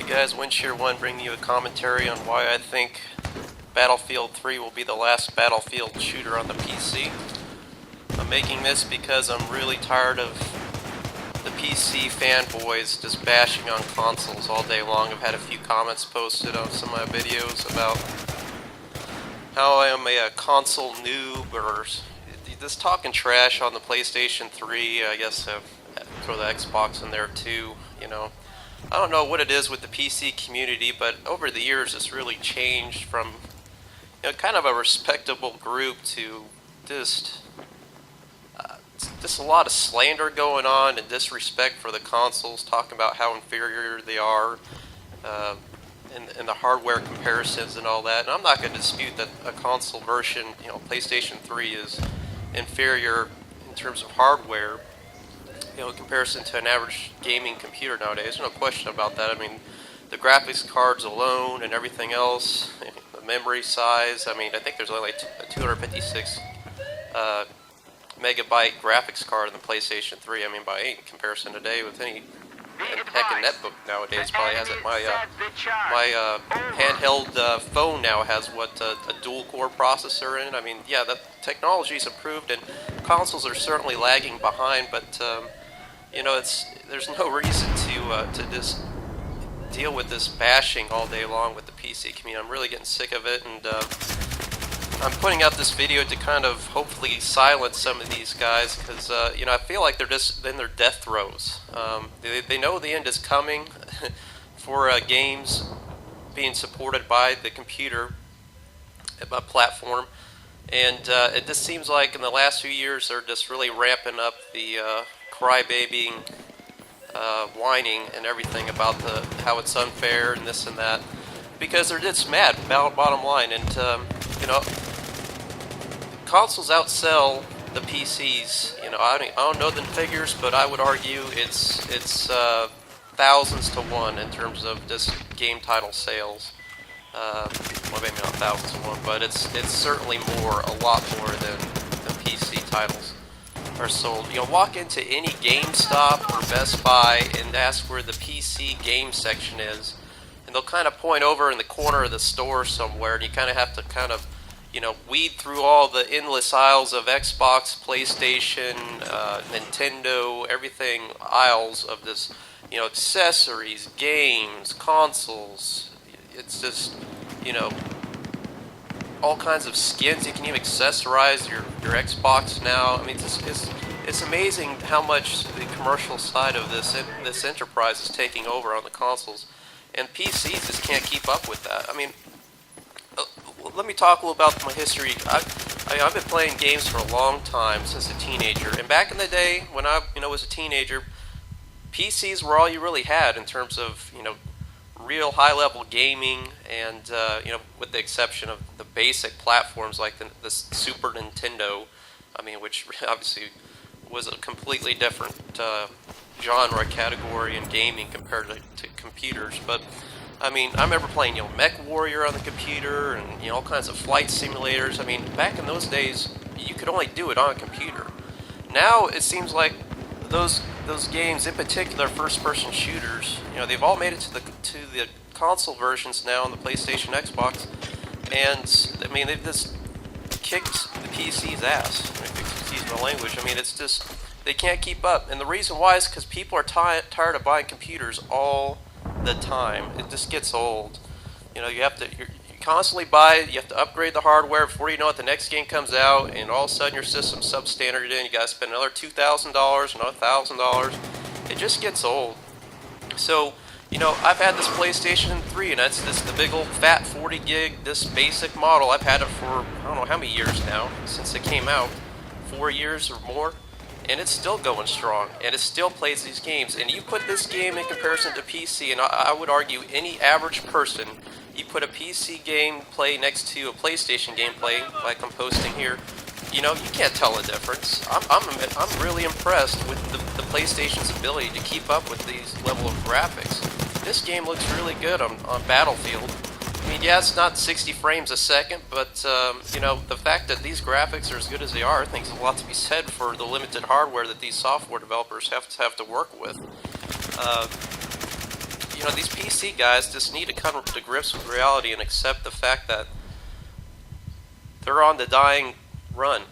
guys, Windshear1 bringing you a commentary on why I think Battlefield 3 will be the last Battlefield shooter on the PC. I'm making this because I'm really tired of the PC fanboys just bashing on consoles all day long. I've had a few comments posted on some of my videos about how I am a console noob, or just talking trash on the PlayStation 3. I guess throw the Xbox in there too, you know. I don't know what it is with the PC community, but over the years it's really changed from, you know, kind of a respectable group to just a lot of slander going on and disrespect for the consoles, talking about how inferior they are, and the hardware comparisons and all that. And I'm not going to dispute that a console version, you know, PlayStation 3 is inferior in terms of hardware, you know, in comparison to an average gaming computer nowadays. There's no question about that. I mean, the graphics cards alone and everything else, the memory size. I mean, I think there's only like a 256 megabyte graphics card in the PlayStation 3. I mean, by any comparison today with any heck, a netbook nowadays probably has it. My handheld phone now has a dual-core processor in it. I mean, yeah, the technology's improved, and consoles are certainly lagging behind. But you know, there's no reason to just deal with this bashing all day long with the PC community. I'm really getting sick of it, and I'm putting out this video to kind of hopefully silence some of these guys, because you know, I feel like they're just in their death throes. They know the end is coming for games being supported by the computer platform, and it just seems like in the last few years they're just really ramping up the crybabying, whining and everything about how it's unfair and this and that, because they're just mad, bottom line. And you know, consoles outsell the PCs. You know, I don't know the figures, but I would argue it's thousands to one in terms of just game title sales. Well, maybe not thousands to one, but it's certainly a lot more than the PC titles are sold. You know, walk into any GameStop or Best Buy and ask where the PC game section is, and they'll kind of point over in the corner of the store somewhere, and you kind of have to you know, weed through all the endless aisles of Xbox, PlayStation, Nintendo, everything, aisles of this, you know, accessories, games, consoles. It's just, you know, all kinds of skins. You can even accessorize your Xbox now. I mean, it's amazing how much the commercial side of this enterprise is taking over on the consoles, and PCs just can't keep up with that. I mean, let me talk a little about my history. I've been playing games for a long time, since a teenager. And back in the day, when I was a teenager, PCs were all you really had in terms of, you know, real high-level gaming, and you know, with the exception of the basic platforms like the Super Nintendo. I mean, which obviously was a completely different genre category in gaming compared to computers. But I mean, I remember playing, you know, Mech Warrior on the computer, and, you know, all kinds of flight simulators. I mean, back in those days, you could only do it on a computer. Now it seems like those games, in particular first-person shooters, you know, they've all made it to the console versions now on the PlayStation, Xbox, and I mean, they've just kicked the PC's ass. Excuse my language. I mean, it's just, they can't keep up, and the reason why is because people are tired of buying computers all the time. It just gets old. You know, you constantly buy it, you have to upgrade the hardware before you know it, the next game comes out, and all of a sudden your system's substandard in, you gotta spend another $2,000, another $1,000. It just gets old. So, you know, I've had this PlayStation 3, and that's the big old fat 40 gig, this basic model. I've had it for, I don't know how many years now, since it came out, 4 years or more. And it's still going strong, and it still plays these games. And you put this game in comparison to PC, and I would argue any average person, you put a PC gameplay next to a PlayStation gameplay, like I'm posting here, you know, you can't tell a difference. I'm really impressed with the PlayStation's ability to keep up with these level of graphics. This game looks really good on Battlefield. I mean, yeah, it's not 60 frames a second, but, you know, the fact that these graphics are as good as they are, I think there's a lot to be said for the limited hardware that these software developers have to work with. you know, these PC guys just need to come to grips with reality and accept the fact that they're on the dying run.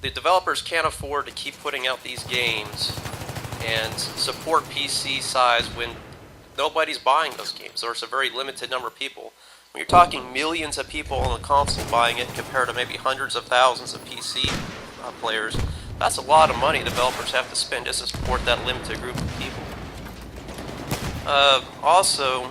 The developers can't afford to keep putting out these games and support PC size when nobody's buying those games. There's a very limited number of people. When you're talking millions of people on the console buying it compared to maybe hundreds of thousands of PC players, that's a lot of money developers have to spend just to support that limited group of people. Also,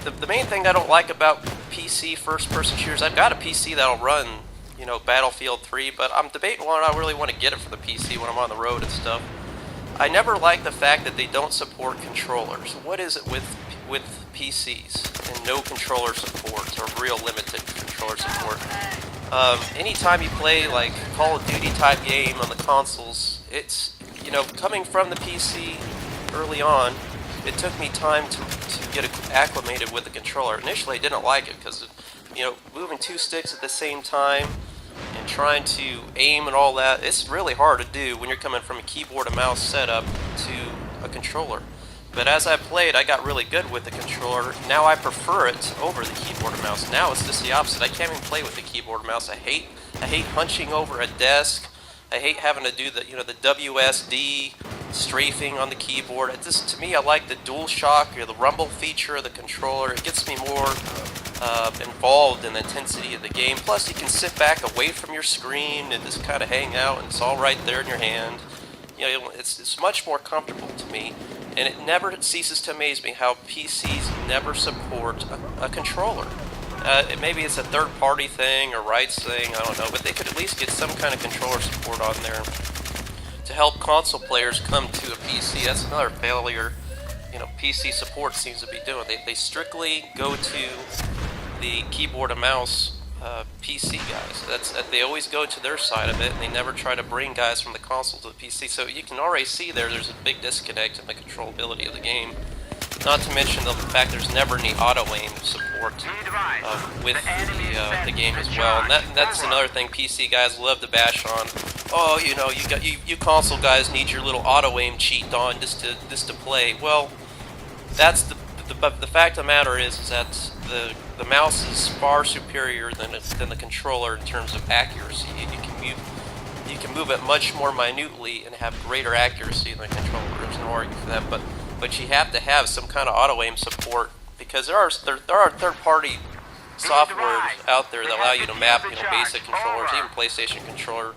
the main thing I don't like about PC first-person shooters, I've got a PC that'll run, you know, Battlefield 3, but I'm debating whether I really want to get it for the PC when I'm on the road and stuff. I never like the fact that they don't support controllers. What is it with PCs and no controller support, or real limited controller support? Anytime you play like Call of Duty type game on the consoles, it's, you know, coming from the PC early on, it took me time to get acclimated with the controller. Initially I didn't like it because, you know, moving two sticks at the same time and trying to aim and all that, it's really hard to do when you're coming from a keyboard and mouse setup to a controller. But as I played, I got really good with the controller. Now I prefer it over the keyboard and mouse. Now it's just the opposite. I can't even play with the keyboard and mouse. I hate hunching over a desk. I hate having to do the, you know, the WSD strafing on the keyboard. It just, to me, I like the DualShock or the rumble feature of the controller. It gets me more involved in the intensity of the game. Plus, you can sit back away from your screen and just kind of hang out, and it's all right there in your hand. You know, it's much more comfortable to me, and it never ceases to amaze me how PCs never support a controller. Maybe it's a third-party thing or rights thing, I don't know, but they could at least get some kind of controller support on there to help console players come to a PC. That's another failure, you know, PC support seems to be doing. They strictly go to the keyboard and mouse PC guys. They always go to their side of it, and they never try to bring guys from the console to the PC. So you can already see there's a big disconnect in the controllability of the game. Not to mention the fact there's never any auto-aim support with the game as well. And that's another thing PC guys love to bash on. Oh, you know, you console guys need your little auto-aim cheat on just to play. Well, that's the fact of the matter is that the mouse is far superior than the controller in terms of accuracy. You can move it much more minutely and have greater accuracy than the controller. There's no argument for that, but you have to have some kind of auto-aim support, because there are third-party software out there that allow you to map, you know, basic controllers, even PlayStation controller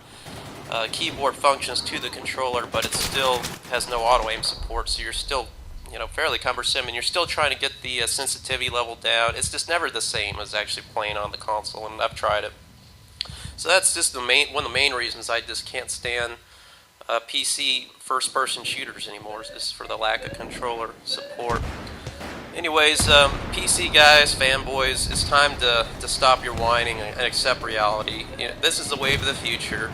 keyboard functions to the controller, but it still has no auto-aim support, so you're still, you know, fairly cumbersome, and you're still trying to get the sensitivity level down. It's just never the same as actually playing on the console, and I've tried it. So that's just one of the main reasons I just can't stand PC first-person shooters anymore, is just for the lack of controller support. Anyways, PC guys, fanboys, it's time to stop your whining and accept reality. You know, this is the wave of the future.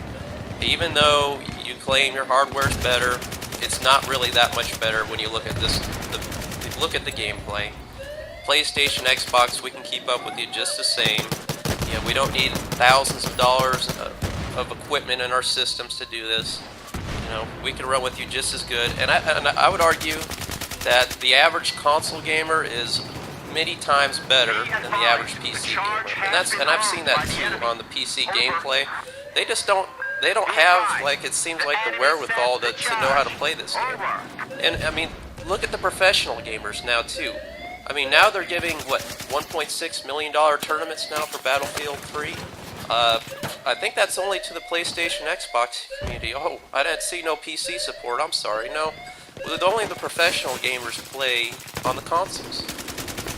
Even though you claim your hardware's better, it's not really that much better when you look at this. Look at the gameplay. PlayStation, Xbox, we can keep up with you just the same. You know, we don't need thousands of dollars of equipment in our systems to do this. You know, we can run with you just as good. And I would argue that the average console gamer is many times better than the average PC gamer. And I've seen that too on the PC gameplay. They just don't have, like, it seems like the wherewithal to know how to play this game. And I mean, look at the professional gamers now too. I mean, now they're giving, what, $1.6 million tournaments now for Battlefield 3? I think that's only to the PlayStation, Xbox community. Oh, I didn't see no PC support, I'm sorry, no. Only the professional gamers play on the consoles.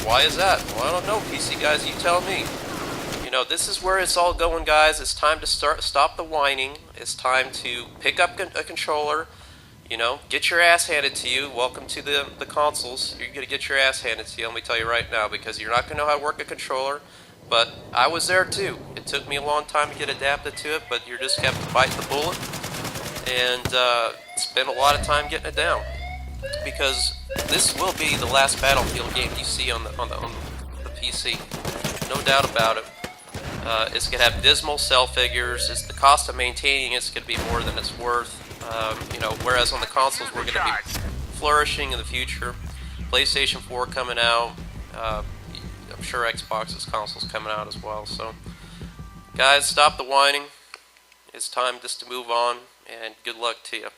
Why is that? Well, I don't know, PC guys, you tell me. You know, this is where it's all going, guys. It's time to stop the whining. It's time to pick up a controller. You know, get your ass handed to you. Welcome to the consoles. You're going to get your ass handed to you, let me tell you right now, because you're not going to know how to work a controller. But I was there too. It took me a long time to get adapted to it, but you just have to bite the bullet and spend a lot of time getting it down. Because this will be the last Battlefield game you see on the PC. No doubt about it. It's going to have dismal sell figures. The cost of maintaining it's going to be more than it's worth. You know, whereas on the consoles we're going to be flourishing in the future. PlayStation 4 coming out. I'm sure Xbox's consoles coming out as well. So, guys, stop the whining. It's time just to move on, and good luck to you.